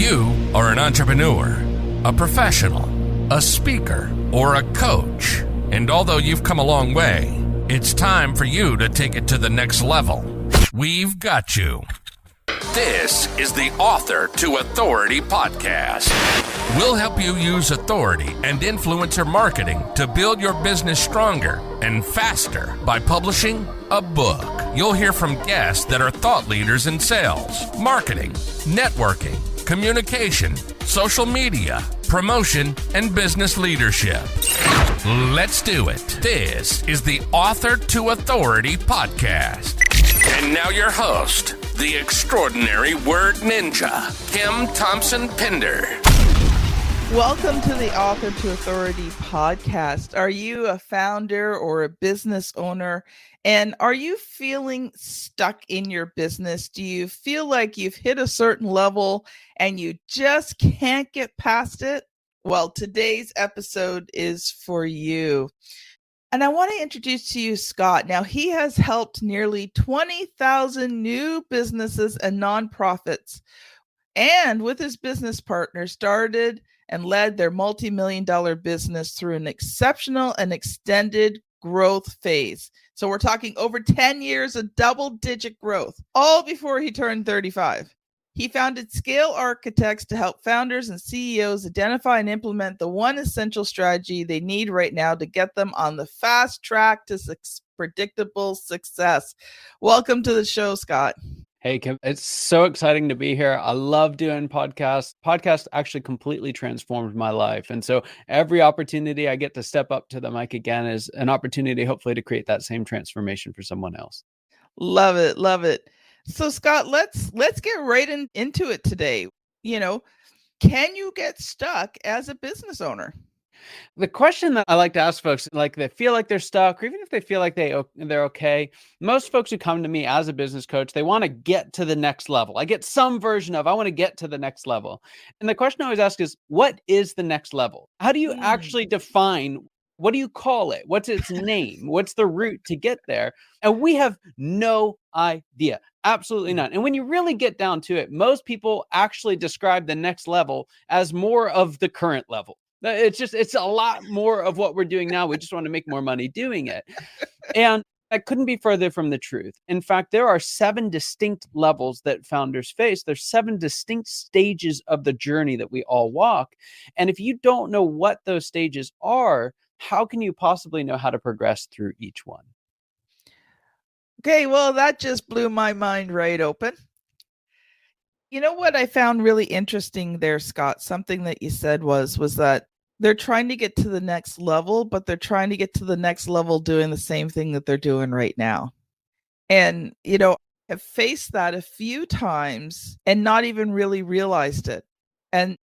you are an entrepreneur, a professional, a speaker, or a coach, and although you've come a long way, it's time for you to take it to the next level. We've got you. This is the Author to Authority podcast. We'll help you use authority and influencer marketing to build your business stronger and faster by publishing a book. You'll hear from guests that are thought leaders in sales, marketing, networking, communication, social media, promotion, and business leadership. Let's do it. This is the Author to Authority podcast. And now your host, the extraordinary word ninja, Kim Thompson-Pinder. Welcome to the Author to Authority podcast. Are you a founder or a business owner? And are you feeling stuck in your business? Do you feel like you've hit a certain level and you just can't get past it? Well, today's episode is for you. And I want to introduce to you Scott. Now, he has helped nearly 20,000 new businesses and nonprofits, and with his business partner, started and led their multi-million-dollar business through an exceptional and extended growth phase. So we're talking over 10 years of double-digit growth, all before he turned 35. He founded Scale Architects to help founders and CEOs identify and implement the one essential strategy they need right now to get them on the fast track to predictable success. Welcome to the show, Scott. Hey, Kim. It's so exciting to be here. I love doing podcasts. Podcasts actually completely transformed my life. And so every opportunity I get to step up to the mic again is an opportunity, hopefully, to create that same transformation for someone else. Love it. Love it. So Scott, let's get right into it today. You know, can you get stuck as a business owner? The question that I like to ask folks, like they feel like they're stuck, or even if they feel like they're okay, most folks who come to me as a business coach, they want to get to the next level. I get some version of, I want to get to the next level. And the question I always ask is, what is the next level? How do you actually define? What do you call it? What's its name? What's the route to get there? And we have no idea. Absolutely none. And when you really get down to it, most people actually describe the next level as more of the current level. It's a lot more of what we're doing now. We just want to make more money doing it. And that couldn't be further from the truth. In fact, there are 7 distinct levels that founders face. There's 7 distinct stages of the journey that we all walk. And if you don't know what those stages are, how can you possibly know how to progress through each one? Okay, well, that just blew my mind right open. You know what I found really interesting there, Scott? Something that you said was that they're trying to get to the next level, but they're trying to get to the next level doing the same thing that they're doing right now. And, you know, I've faced that a few times and not even really realized it.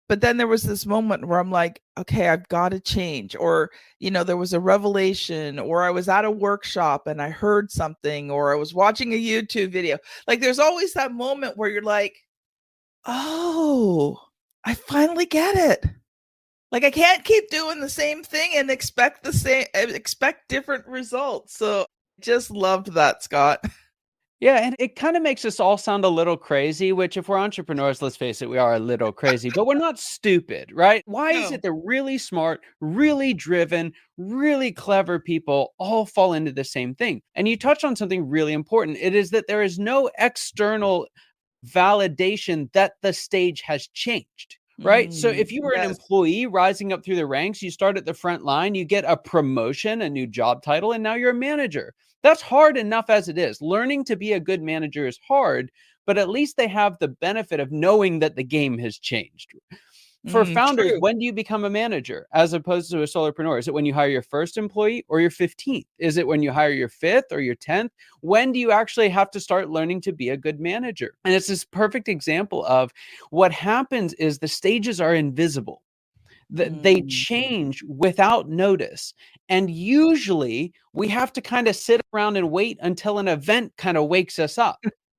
But then there was this moment where I'm like, okay, I've got to change. Or, you know, there was a revelation, or I was at a workshop and I heard something, or I was watching a YouTube video. Like there's always that moment where you're like, oh, I finally get it. Like I can't keep doing the same thing and expect different results. So just loved that, Scott. Yeah, and it kind of makes us all sound a little crazy, which if we're entrepreneurs, let's face it, we are a little crazy, but we're not stupid, right? Why is it that really smart, really driven, really clever people all fall into the same thing? And you touched on something really important. It is that there is no external validation that the stage has changed. Right. So if you were an employee rising up through the ranks, you start at the front line, you get a promotion, a new job title, and now you're a manager. That's hard enough as it is. Learning to be a good manager is hard, but at least they have the benefit of knowing that the game has changed. For founders, when do you become a manager as opposed to a solopreneur? Is it when you hire your first employee or your 15th? Is it when you hire your 5th or your 10th? When do you actually have to start learning to be a good manager? And it's this perfect example of what happens is the stages are invisible. They change without notice. And usually we have to kind of sit around and wait until an event kind of wakes us up.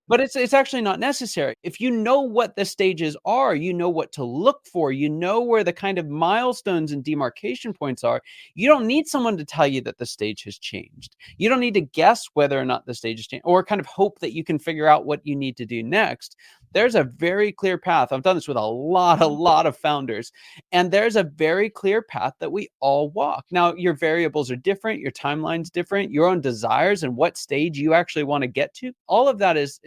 But it's actually not necessary. If you know what the stages are, you know what to look for, you know where the kind of milestones and demarcation points are, you don't need someone to tell you that the stage has changed. You don't need to guess whether or not the stage has changed or kind of hope that you can figure out what you need to do next. there's a very clear path. I've done this with a lot of founders, and there's a very clear path that we all walk. Now, your variables are different, your timeline's different, your own desires and what stage you actually want to get to. All of that is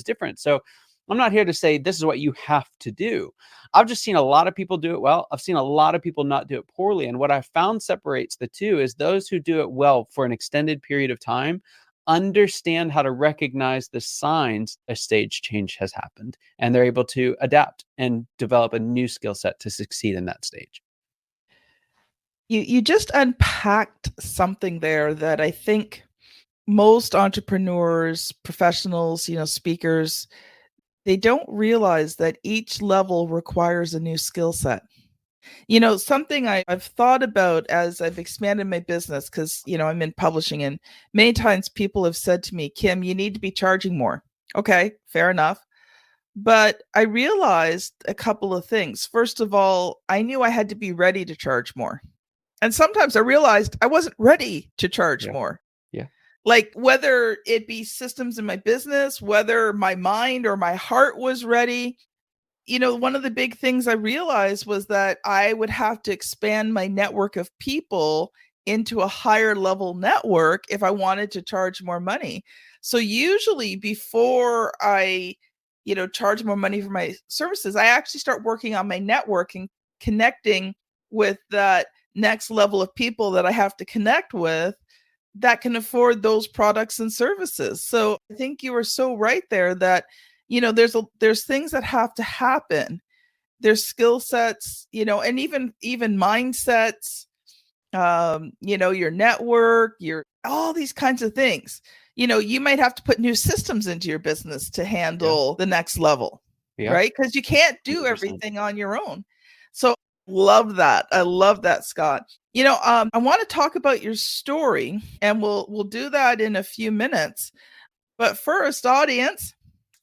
different. So I'm not here to say this is what you have to do. I've just seen a lot of people do it well. I've seen a lot of people not do it poorly. And what I found separates the two is those who do it well for an extended period of time understand how to recognize the signs a stage change has happened, and they're able to adapt and develop a new skill set to succeed in that stage. You just unpacked something there that I think most entrepreneurs, professionals, speakers, they don't realize that each level requires a new skill set. Something I've thought about as I've expanded my business, because, I'm in publishing, and many times people have said to me, Kim, you need to be charging more. Okay, fair enough. But I realized a couple of things. First of all, I knew I had to be ready to charge more. And sometimes I realized I wasn't ready to charge more. Yeah. Like whether it be systems in my business, whether my mind or my heart was ready. One of the big things I realized was that I would have to expand my network of people into a higher level network if I wanted to charge more money. So usually before I, charge more money for my services, I actually start working on my network and connecting with that next level of people that I have to connect with that can afford those products and services. So I think you were so right there that there's things that have to happen. There's skill sets, and even mindsets, your network, all these kinds of things. You might have to put new systems into your business to handle the next level, right? Because you can't do 100%. Everything on your own. So love that. I love that, Scott. I want to talk about your story, and we'll do that in a few minutes. But first, audience,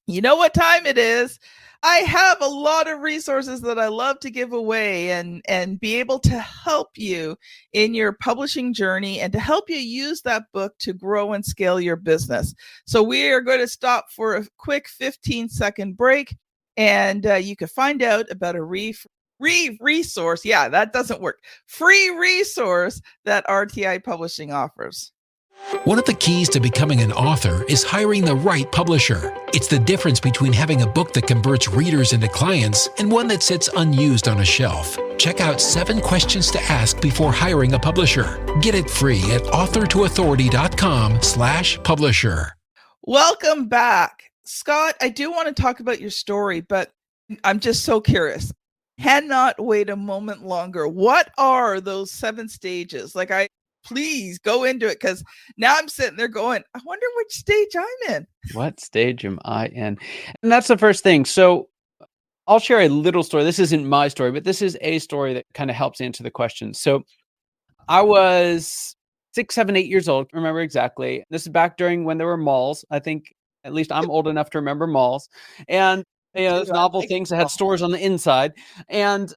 you know what time it is. I have a lot of resources that I love to give away and be able to help you in your publishing journey and to help you use that book to grow and scale your business. So we are going to stop for a quick 15-second break, and you can find out about a resource. Yeah, that doesn't work. Free resource that RTI Publishing offers. One of the keys to becoming an author is hiring the right publisher. It's the difference between having a book that converts readers into clients and one that sits unused on a shelf. Check out 7 questions to ask before hiring a publisher. Get it free at authortoauthority.com/publisher. Welcome back. Scott, I do want to talk about your story, but I'm just so curious. Cannot wait a moment longer. What are those 7 stages? Please go into it, because now I'm sitting there going, I wonder which stage I'm in. What stage am I in? And that's the first thing. So I'll share a little story. This isn't my story, but this is a story that kind of helps answer the question. So I was 6, 7, 8 years old. Remember exactly. This is back during when there were malls. I think at least I'm old enough to remember malls. And those novel things that had stores on the inside. And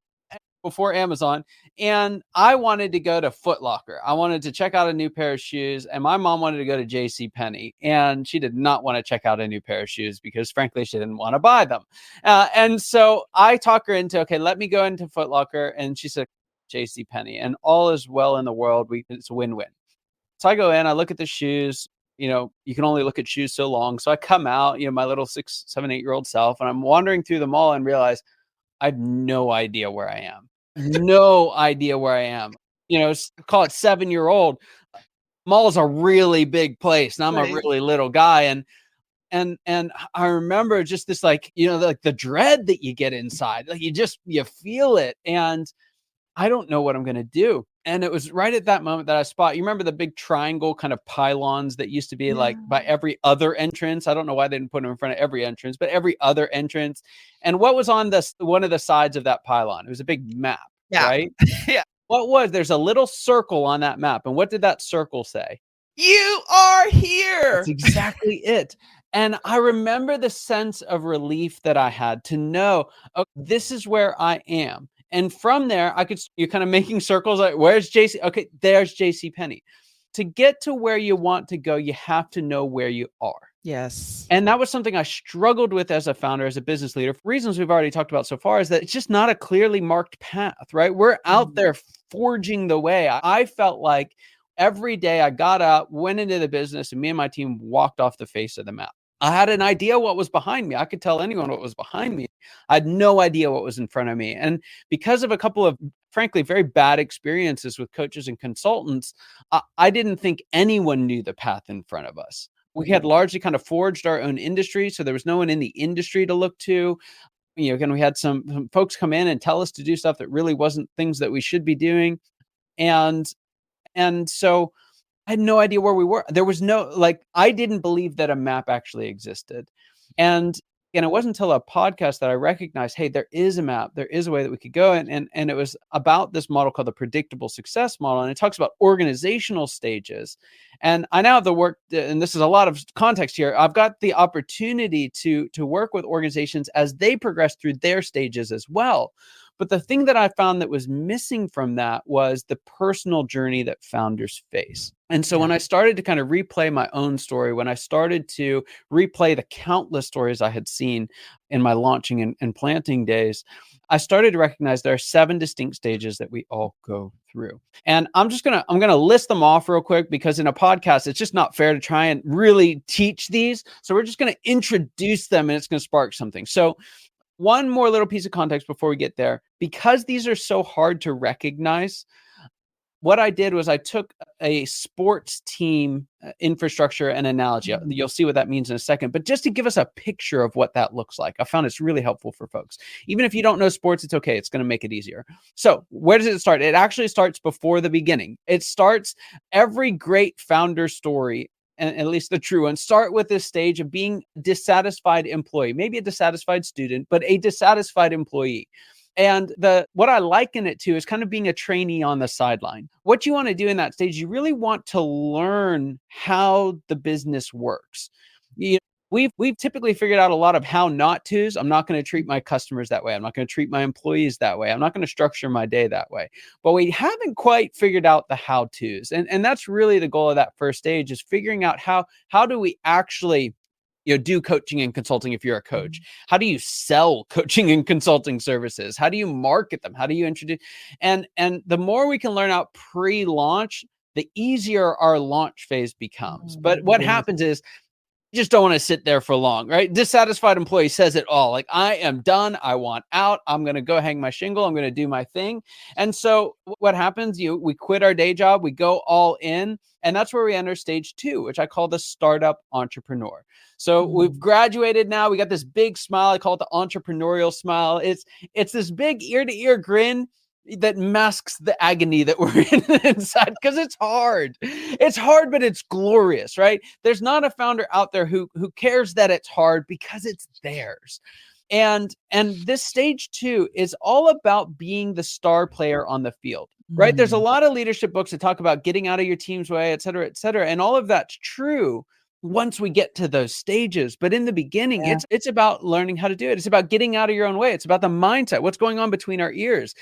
before Amazon, and I wanted to go to Foot Locker. I wanted to check out a new pair of shoes, and my mom wanted to go to JCPenney, and she did not want to check out a new pair of shoes because, frankly, she didn't want to buy them. And so I talked her into, okay, let me go into Foot Locker, and she said, JCPenney, and all is well in the world. It's a win-win. So I go in, I look at the shoes. You can only look at shoes so long. So I come out, my little 6, 7, 8-year-old self, and I'm wandering through the mall and realize I have no idea where I am. No idea where I am. Call it 7-year-old. Mall is a really big place, and I'm a really little guy. And I remember just this, the dread that you get inside. You feel it, and I don't know what I'm going to do. And it was right at that moment that I spot. You remember the big triangle kind of pylons that used to be by every other entrance? I don't know why they didn't put them in front of every entrance, but every other entrance. And what was on one of the sides of that pylon? It was a big map, right? Yeah. There's a little circle on that map. And what did that circle say? You are here. That's exactly it. And I remember the sense of relief that I had to know, oh, this is where I am. And from there, you're kind of making circles. Like, where's JC? Okay, there's JCPenney. To get to where you want to go, you have to know where you are. Yes. And that was something I struggled with as a founder, as a business leader. For reasons we've already talked about so far, is that it's just not a clearly marked path, right? We're out there forging the way. I felt like every day I got up, went into the business, and me and my team walked off the face of the map. I had an idea what was behind me. I could tell anyone what was behind me. I had no idea what was in front of me. And because of a couple of, frankly, very bad experiences with coaches and consultants, I didn't think anyone knew the path in front of us. We had largely kind of forged our own industry, so there was no one in the industry to look to. Again, we had some folks come in and tell us to do stuff that really wasn't things that we should be doing. And so I had no idea where we were. There was I didn't believe that a map actually existed. And it wasn't until a podcast that I recognized, hey, there is a map, there is a way that we could go. And it was about this model called the predictable success model. And it talks about organizational stages. And I now have the work, and this is a lot of context here. I've got the opportunity to work with organizations as they progress through their stages as well. But the thing that I found that was missing from that was the personal journey that founders face. And so when I started to kind of replay my own story, when I started to replay the countless stories I had seen in my launching and planting days, I started to recognize there are 7 distinct stages that we all go through. And I'm going to list them off real quick, because in a podcast, it's just not fair to try and really teach these. So we're just going to introduce them, and it's going to spark something. So one more little piece of context before we get there, because these are so hard to recognize. What I did was I took a sports team infrastructure and analogy. You'll see what that means in a second, but just to give us a picture of what that looks like, I found it's really helpful for folks. Even if you don't know sports, it's okay. It's going to make it easier. So where does it start? It actually starts before the beginning. It starts every great founder story, and at least the true ones, start with this stage of being a dissatisfied employee, maybe a dissatisfied student, but a dissatisfied employee. And what I liken it to is kind of being a trainee on the sideline. What you want to do in that stage, you really want to learn how the business works. We've typically figured out a lot of how not tos. I'm not going to treat my customers that way. I'm not going to treat my employees that way. I'm not going to structure my day that way. But we haven't quite figured out the how tos. And that's really the goal of that first stage, is figuring out how do we actually do coaching and consulting if you're a coach. How do you sell coaching and consulting services? How do you market them? How do you introduce? And the more we can learn out pre-launch, the easier our launch phase becomes. But what happens is, you just don't want to sit there for long, right? Dissatisfied employee says it all. Like, I am done. I want out. I'm going to go hang my shingle. I'm going to do my thing. And so what happens, we quit our day job, we go all in. And that's where we enter stage 2, which I call the startup entrepreneur. So we've graduated now. We got this big smile. I call it the entrepreneurial smile. It's this big ear-to-ear grin that masks the agony that we're in inside, because it's hard. It's hard, but it's glorious, right? There's not a founder out there who cares that it's hard, because it's theirs. And this stage 2 is all about being the star player on the field, right? There's a lot of leadership books that talk about getting out of your team's way, et cetera, et cetera. And all of that's true once we get to those stages. But in the beginning, it's about learning how to do it. It's about getting out of your own way. It's about the mindset. What's going on between our ears?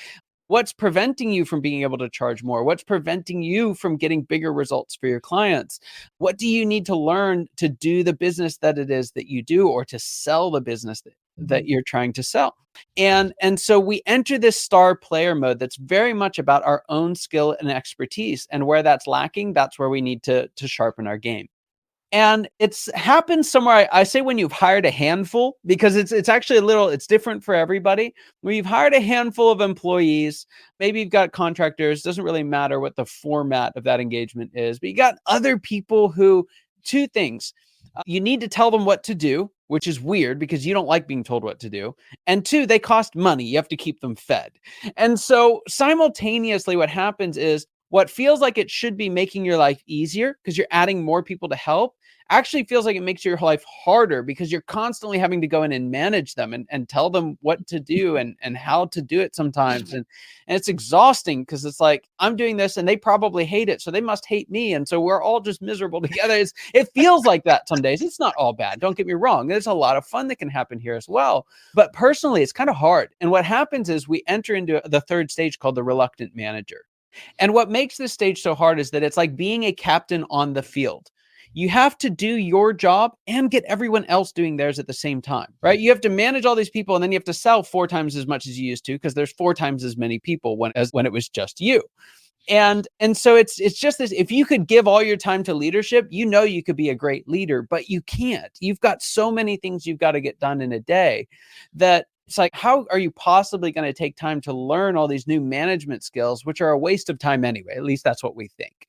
What's preventing you from being able to charge more? What's preventing you from getting bigger results for your clients? What do you need to learn to do the business that it is that you do, or to sell the business that you're trying to sell? And so we enter this star player mode that's very much about our own skill and expertise. And where that's lacking, that's where we need to sharpen our game. And it's happened somewhere. I say when you've hired a handful, because it's actually it's different for everybody. When you've hired a handful of employees, maybe you've got contractors, doesn't really matter what the format of that engagement is, but you got other people who, 2 things. You need to tell them what to do, which is weird because you don't like being told what to do. And 2, they cost money. You have to keep them fed. And so simultaneously, what happens is, what feels like it should be making your life easier because you're adding more people to help actually feels like it makes your life harder, because you're constantly having to go in and manage them and tell them what to do and how to do it sometimes. And it's exhausting, because it's like, I'm doing this and they probably hate it, so they must hate me. And so we're all just miserable together. It feels like that some days. It's not all bad. Don't get me wrong. There's a lot of fun that can happen here as well. But personally, it's kind of hard. And what happens is we enter into the 3rd stage called the reluctant manager. And what makes this stage so hard is that it's like being a captain on the field. you have to do your job and get everyone else doing theirs at the same time, right? You have to manage all these people, and then you have to sell 4 times as much as you used to, because there's 4 times as many people as when it was just you. And so it's just this, if you could give all your time to leadership, you could be a great leader, but you can't. You've got so many things you've got to get done in a day that it's like, how are you possibly going to take time to learn all these new management skills, which are a waste of time anyway? At least that's what we think.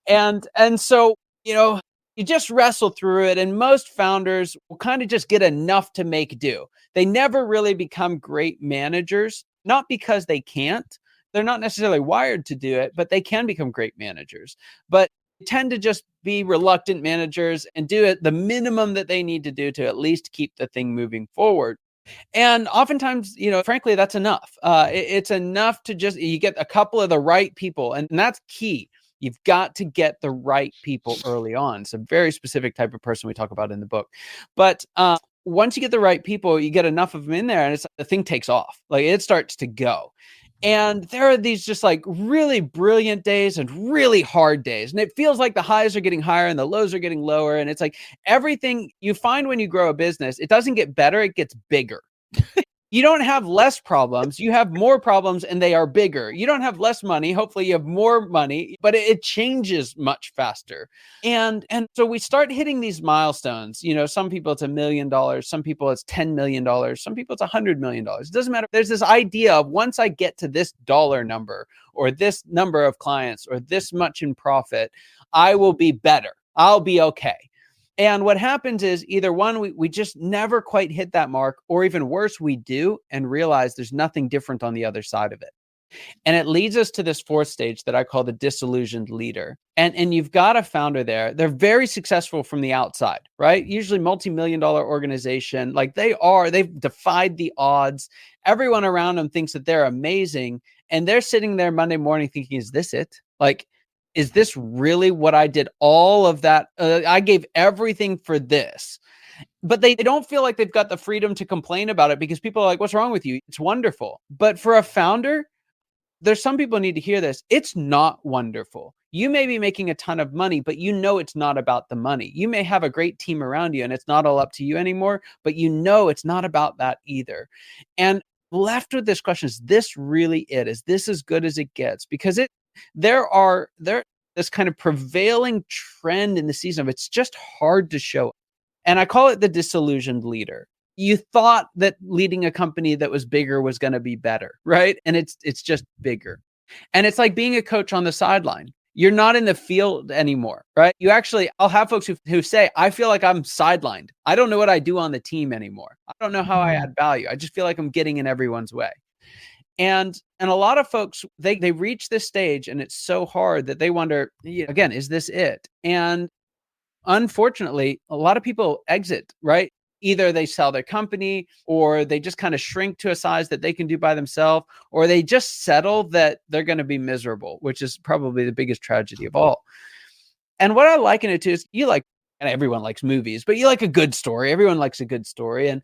And so, you just wrestle through it, and most founders will kind of just get enough to make do. They never really become great managers, not because they can't. They're not necessarily wired to do it, but they can become great managers. But they tend to just be reluctant managers and do it the minimum that they need to do to at least keep the thing moving forward. And oftentimes, frankly, that's enough. It's enough to you get a couple of the right people, and that's key. You've got to get the right people early on. It's a very specific type of person we talk about in the book. But once you get the right people, you get enough of them in there, and the thing takes off. Like, it starts to go. And there are these just like really brilliant days and really hard days. And it feels like the highs are getting higher and the lows are getting lower. And it's like everything you find when you grow a business, it doesn't get better, it gets bigger. You don't have less problems, you have more problems, and they are bigger. You don't have less money, hopefully you have more money, but it changes much faster. And so we start hitting these milestones. Some people it's $1 million, some people it's $10 million, some people it's $100 million. It doesn't matter. There's this idea of, once I get to this dollar number, or this number of clients, or this much in profit, I will be better. I'll be okay. And what happens is, either one, we just never quite hit that mark, or even worse, we do and realize there's nothing different on the other side of it. And it leads us to this 4th stage that I call the disillusioned leader. And you've got a founder there. They're very successful from the outside, right? Usually multi-million-dollar organization. Like, they've defied the odds. Everyone around them thinks that they're amazing. And they're sitting there Monday morning thinking, is this it? Like, is this really what I did? All of that, I gave everything for this. But they don't feel like they've got the freedom to complain about it, because people are like, what's wrong with you? It's wonderful. But for a founder, there's some people need to hear this. It's not wonderful. You may be making a ton of money, but it's not about the money. You may have a great team around you and it's not all up to you anymore, but it's not about that either. And left with this question, is this really it? Is this as good as it gets? Because there this kind of prevailing trend in the season of, it's just hard to show. And I call it the disillusioned leader. You thought that leading a company that was bigger was going to be better, right? And it's just bigger. And it's like being a coach on the sideline. You're not in the field anymore, right? I'll have folks who say, I feel like I'm sidelined. I don't know what I do on the team anymore. I don't know how I add value. I just feel like I'm getting in everyone's way. And a lot of folks, they reach this stage, and it's so hard that they wonder, again, is this it? And unfortunately, a lot of people exit, right? Either they sell their company, or they just kind of shrink to a size that they can do by themselves, or they just settle that they're going to be miserable, which is probably the biggest tragedy of all. And what I liken it to is, and everyone likes movies, but you like a good story. Everyone likes a good story. And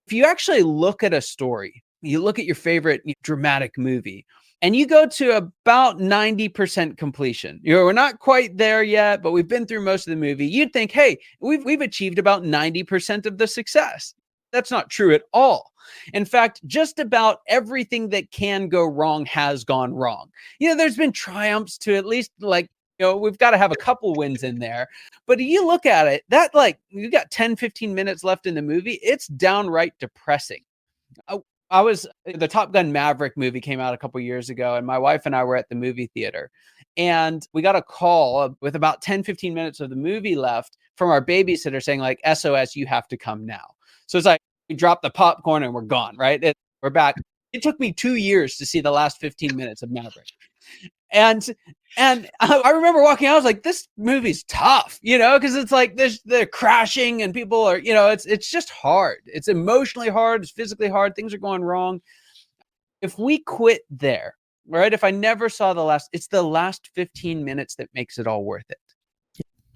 if you actually look at a story, you look at your favorite dramatic movie, and you go to about 90% completion. We're not quite there yet, but we've been through most of the movie. You'd think, hey, we've achieved about 90% of the success. That's not true at all. In fact, just about everything that can go wrong has gone wrong. There's been triumphs to at least, we've got to have a couple wins in there. But you look at it, that you got 10, 15 minutes left in the movie. It's downright depressing. The Top Gun Maverick movie came out a couple years ago, and my wife and I were at the movie theater, and we got a call with about 10, 15 minutes of the movie left from our babysitter saying, SOS, you have to come now. So it's like, we dropped the popcorn and we're gone, right? We're back. It took me 2 years to see the last 15 minutes of Maverick. And I remember walking out, I was like, this movie's tough, because it's like they're crashing and people are, it's just hard. It's emotionally hard. It's physically hard. Things are going wrong. If we quit there, right? If I never saw it's the last 15 minutes that makes it all worth it.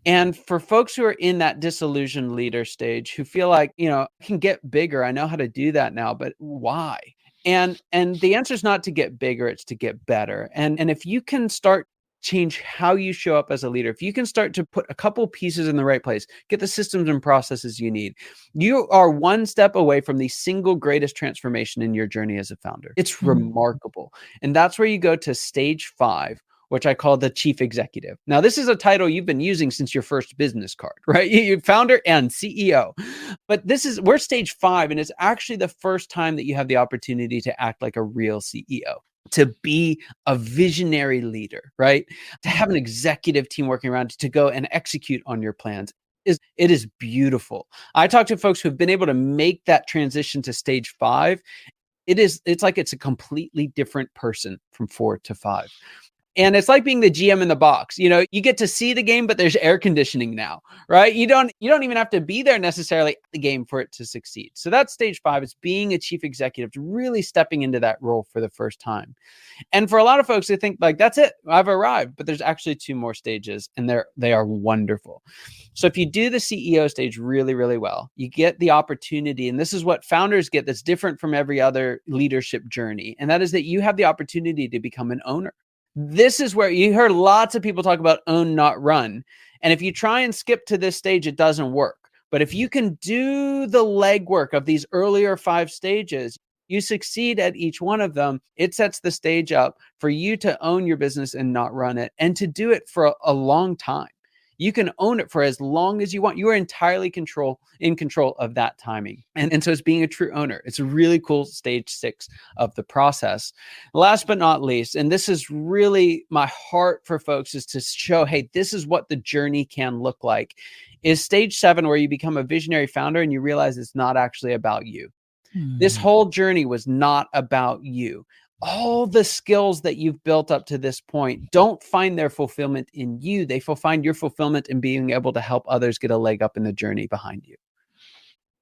And for folks who are in that disillusioned leader stage, who feel like, I can get bigger. I know how to do that now, but why? And the answer is not to get bigger, it's to get better. And if you can start change how you show up as a leader. If you can start to put a couple pieces in the right place, get the systems and processes you need, you are one step away from the single greatest transformation in your journey as a founder. It's remarkable. And that's where you go to stage 5, which I call the chief executive. Now, this is a title you've been using since your first business card, right? You're founder and CEO. But we're stage 5, and it's actually the first time that you have the opportunity to act like a real CEO, to be a visionary leader, right? To have an executive team working around you to go and execute on your plans. It is beautiful. I talk to folks who've been able to make that transition to stage 5. It's like it's a completely different person from 4 to 5. And it's like being the GM in the box. You get to see the game, but there's air conditioning now, right? You don't even have to be there necessarily at the game for it to succeed. So that's stage 5. It's being a chief executive, really stepping into that role for the first time. And for a lot of folks, they think like, that's it, I've arrived. But there's actually 2 more stages, and they are wonderful. So if you do the CEO stage really, really well, you get the opportunity, and this is what founders get that's different from every other leadership journey. And that is that you have the opportunity to become an owner. This is where you heard lots of people talk about own, not run. And if you try and skip to this stage, it doesn't work. But if you can do the legwork of these earlier 5 stages, you succeed at each one of them. It sets the stage up for you to own your business and not run it, and to do it for a long time. You can own it for as long as you want. You are entirely in control of that timing. And so it's being a true owner. It's a really cool stage 6 of the process. Last but not least, and this is really my heart for folks, is to show, hey, this is what the journey can look like, is stage 7, where you become a visionary founder and you realize it's not actually about you. This whole journey was not about you. All the skills that you've built up to this point don't find their fulfillment in you. They find your fulfillment in being able to help others get a leg up in the journey behind you.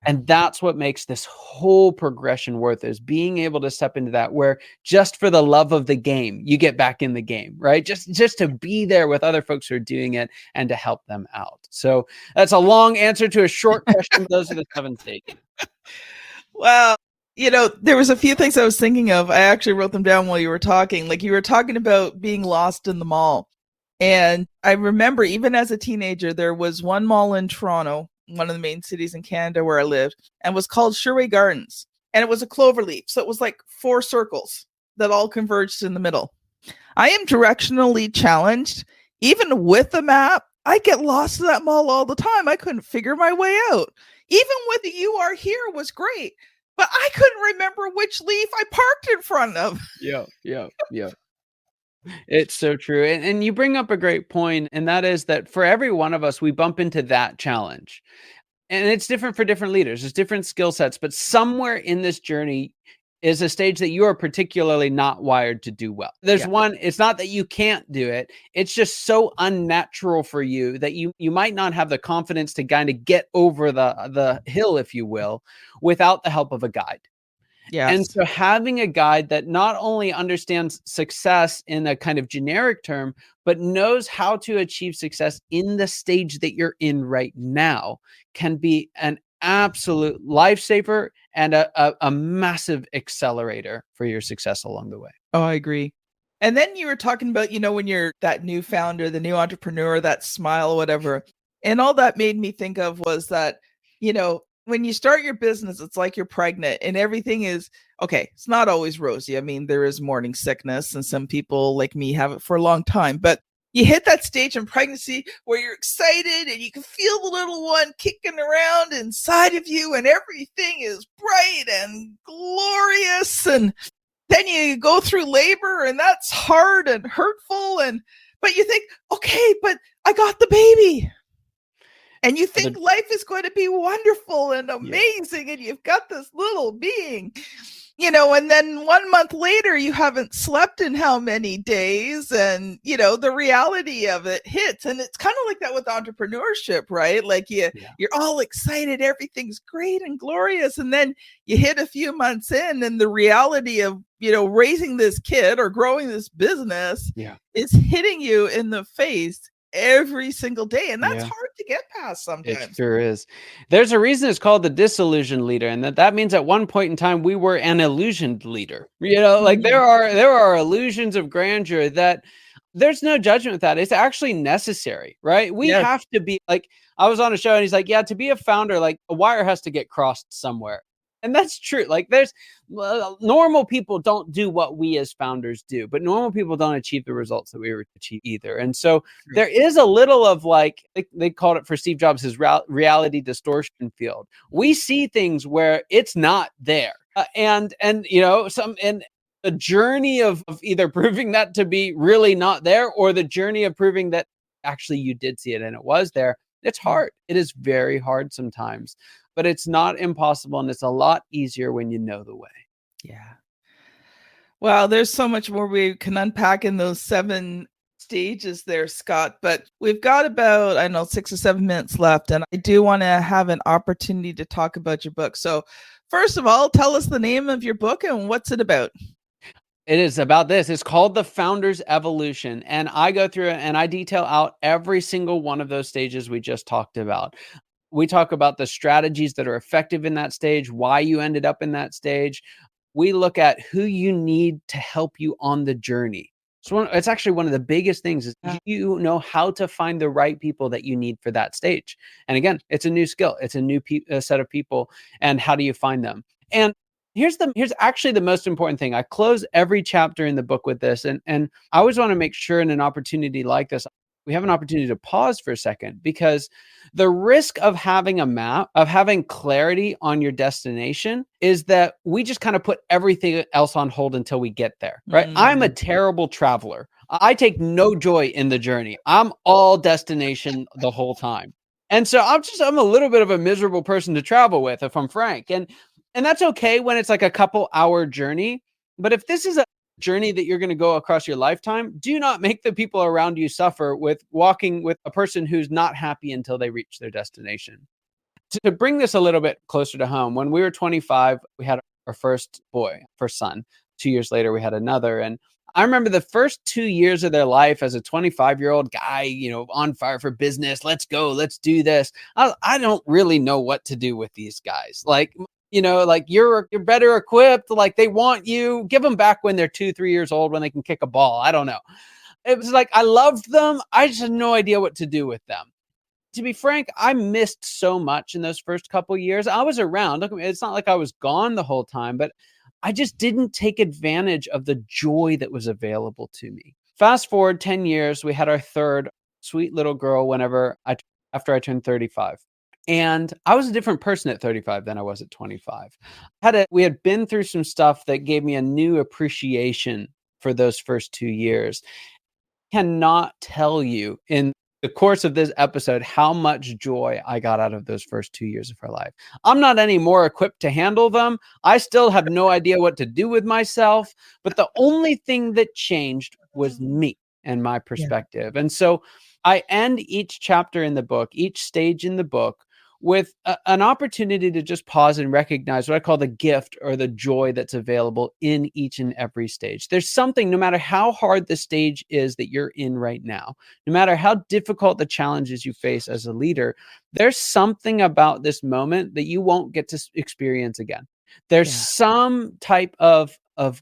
And that's what makes this whole progression worth it, is being able to step into that, where just for the love of the game, you get back in the game, right? Just to be there with other folks who are doing it and to help them out. So that's a long answer to a short question. Those are the 7 stages. Wow. There was a few things I was thinking of. I actually wrote them down while you were talking. Like, you were talking about being lost in the mall. And I remember, even as a teenager, there was one mall in Toronto, one of the main cities in Canada where I lived, and was called Sherway Gardens. And it was a cloverleaf. So it was like 4 circles that all converged in the middle. I am directionally challenged. Even with the map, I get lost in that mall all the time. I couldn't figure my way out. Even with the "You Are Here" was great, but I couldn't remember which leaf I parked in front of. Yeah. It's so true. And you bring up a great point, and that is that for every one of us, we bump into that challenge. And it's different for different leaders. There's different skill sets, but somewhere in this journey is a stage that you are particularly not wired to do well. There's one, it's not that you can't do it. It's just so unnatural for you that you might not have the confidence to kind of get over the hill, if you will, without the help of a guide. Yeah. And so having a guide that not only understands success in a kind of generic term, but knows how to achieve success in the stage that you're in right now can be an absolute lifesaver and a massive accelerator for your success along the way. Oh, I agree. And then you were talking about, when you're that new founder, the new entrepreneur, that smile, whatever. And all that made me think of was that, when you start your business, it's like you're pregnant and everything is okay. It's not always rosy. I mean, there is morning sickness, and some people like me have it for a long time, but you hit that stage in pregnancy where you're excited and you can feel the little one kicking around inside of you and everything is bright and glorious. And then you go through labor and that's hard and hurtful. But you think, okay, but I got the baby. And you think life is going to be wonderful and amazing. And you've got this little being, and then 1 month later, you haven't slept in how many days, and, the reality of it hits. And it's kind of like that with entrepreneurship, right? Like you're all excited. Everything's great and glorious. And then you hit a few months in and the reality of, raising this kid or growing this business is hitting you in the face every single day. And that's hard to get past sometimes. It sure is. There's a reason it's called the disillusioned leader. And that means at one point in time, we were an illusioned leader. Like there are illusions of grandeur that there's no judgment with that. It's actually necessary, right? We Yes. have to be like, I was on a show and he's like, yeah, to be a founder, like a wire has to get crossed somewhere. And that's true. Like there's normal people don't do what we as founders do, but normal people don't achieve the results that we achieve either. And so there is a little of like, they called it for Steve Jobs, his reality distortion field. We see things where it's not there. And the journey of either proving that to be really not there, or the journey of proving that actually you did see it and it was there. It's hard. It is very hard sometimes, but it's not impossible. And it's a lot easier when you know the way. Yeah. Well, there's so much more we can unpack in those 7 stages there, Scott, but we've got about, 6 or 7 minutes left. And I do want to have an opportunity to talk about your book. So first of all, tell us the name of your book and what's it about? It is about this. It's called The Founder's Evolution. And I go through it and I detail out every single one of those stages we just talked about. We talk about the strategies that are effective in that stage, why you ended up in that stage. We look at who you need to help you on the journey. So it's actually one of the biggest things is you know how to find the right people that you need for that stage. And again, it's a new skill. It's a new set of people. And how do you find them? And here's actually the most important thing. I close every chapter in the book with this. And I always want to make sure in an opportunity like this, we have an opportunity to pause for a second, because the risk of having a map, of having clarity on your destination, is that we just kind of put everything else on hold until we get there, right? I'm a terrible traveler. I take no joy in the journey. I'm all destination the whole time. And so I'm a little bit of a miserable person to travel with, if I'm frank. And that's okay when it's like a couple hour journey. But if this is a journey that you're going to go across your lifetime, do not make the people around you suffer with walking with a person who's not happy until they reach their destination. To bring this a little bit closer to home, when we were 25, we had our first son. 2 years later, we had another. And I remember the first 2 years of their life as a 25-year-old guy, on fire for business. Let's go. Let's do this. I don't really know what to do with these guys. Like you're better equipped. Like they want you. Give them back when they're 2-3 years old, when they can kick a ball. I don't know. It was like I loved them. I just had no idea what to do with them. To be frank, I missed so much in those first couple years. I was around. Look, it's not like I was gone the whole time, but I just didn't take advantage of the joy that was available to me. Fast forward 10 years, we had our third sweet little girl after I turned 35. And I was a different person at 35 than I was at 25. We had been through some stuff that gave me a new appreciation for those first 2 years. I cannot tell you in the course of this episode how much joy I got out of those first 2 years of her life. I'm not any more equipped to handle them. I still have no idea what to do with myself, but the only thing that changed was me and my perspective. Yeah. And so I end each chapter in the book, each stage in the book, with an opportunity to just pause and recognize what I call the gift or the joy that's available in each and every stage. There's something, no matter how hard the stage is that you're in right now, no matter how difficult the challenges you face as a leader, there's something about this moment that you won't get to experience again. There's some type of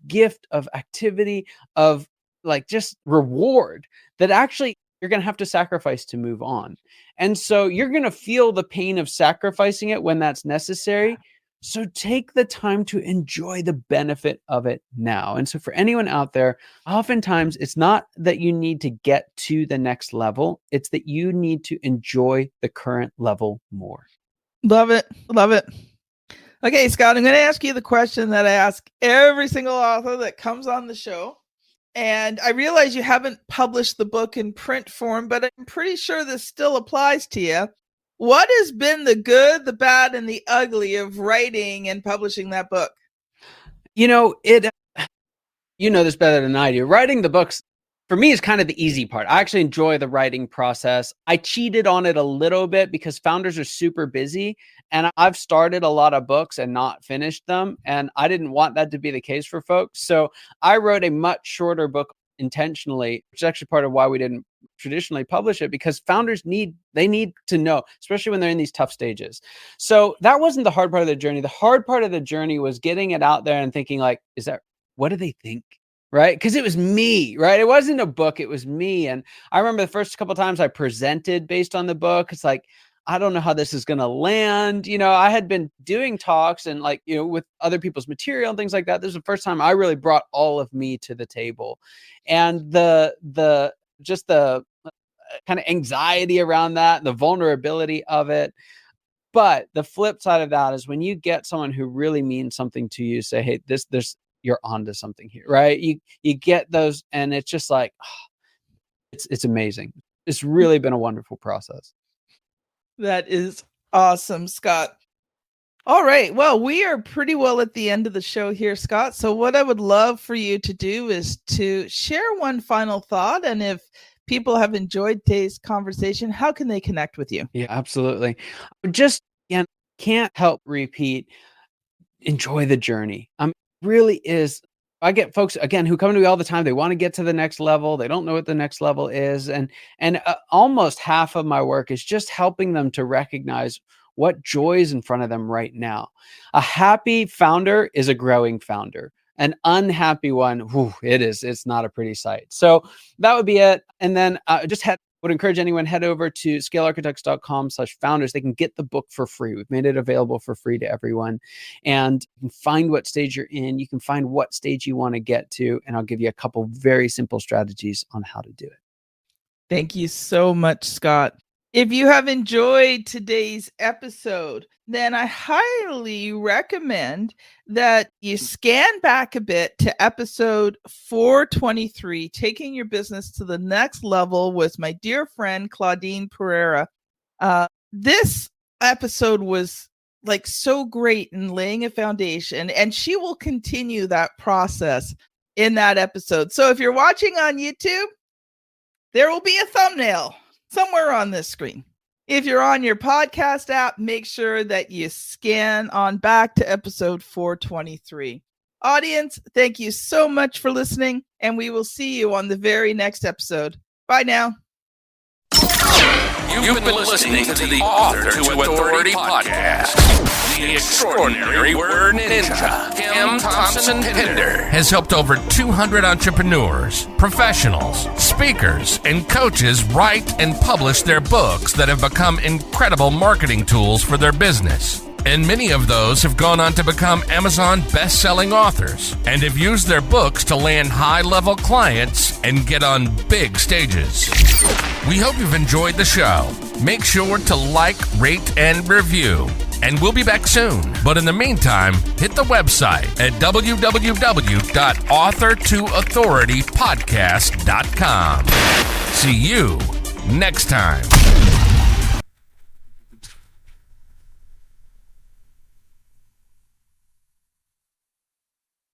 gift, of activity, of like just reward that actually you're going to have to sacrifice to move on. And so you're going to feel the pain of sacrificing it when that's necessary. So take the time to enjoy the benefit of it now. And so for anyone out there, oftentimes it's not that you need to get to the next level. It's that you need to enjoy the current level more. Love it. Love it. Okay, Scott, I'm going to ask you the question that I ask every single author that comes on the show. And I realize you haven't published the book in print form, but I'm pretty sure this still applies to you. What has been the good, the bad, and the ugly of writing and publishing that book? You know this better than I do. Writing the books, for me, is kind of the easy part. I actually enjoy the writing process. I cheated on it a little bit because founders are super busy. And I've started a lot of books and not finished them. And I didn't want that to be the case for folks. So I wrote a much shorter book intentionally, which is actually part of why we didn't traditionally publish it, because founders need to know, especially when they're in these tough stages. So that wasn't the hard part of the journey. The hard part of the journey was getting it out there and thinking like, what do they think? right? Because it was me, right? It wasn't a book, it was me. And I remember the first couple of times I presented based on the book, it's like, I don't know how this is going to land. I had been doing talks and with other people's material and things like that. This is the first time I really brought all of me to the table. And the kind of anxiety around that, the vulnerability of it. But the flip side of that is when you get someone who really means something to you, say, hey, you're onto something here, right? You get those, and it's just like, it's amazing. It's really been a wonderful process. That is awesome, Scott. All right. Well, we are pretty well at the end of the show here, Scott. So what I would love for you to do is to share one final thought. And if people have enjoyed today's conversation, how can they connect with you? Yeah, absolutely. Just can't help repeat, enjoy the journey. Really is. I get folks again who come to me all the time. They want to get to the next level. They don't know what the next level is. And almost half of my work is just helping them to recognize what joy is in front of them right now. A happy founder is a growing founder. An unhappy one, it's not a pretty sight. So that would be it. And then would encourage anyone, head over to scalearchitects.com/founders. They can get the book for free. We've made it available for free to everyone. And you can find what stage you're in. You can find what stage you want to get to. And I'll give you a couple very simple strategies on how to do it. Thank you so much, Scott. If you have enjoyed today's episode, then I highly recommend that you scan back a bit to episode 423, Taking Your Business to the Next Level with my dear friend, Claudine Pereira. This episode was so great in laying a foundation, and she will continue that process in that episode. So if you're watching on YouTube, there will be a thumbnail somewhere on this screen. If you're on your podcast app, make sure that you scan on back to episode 423. Audience, thank you so much for listening, and we will see you on the very next episode. Bye now. You've been listening to the Author to Authority podcast. The extraordinary word ninja, Thompson-Pinder, has helped over 200 entrepreneurs, professionals, speakers, and coaches write and publish their books that have become incredible marketing tools for their business. And many of those have gone on to become Amazon best-selling authors and have used their books to land high-level clients and get on big stages. We hope you've enjoyed the show. Make sure to like, rate, and review. And we'll be back soon. But in the meantime, hit the website at www.authortoauthoritypodcast.com. See you next time.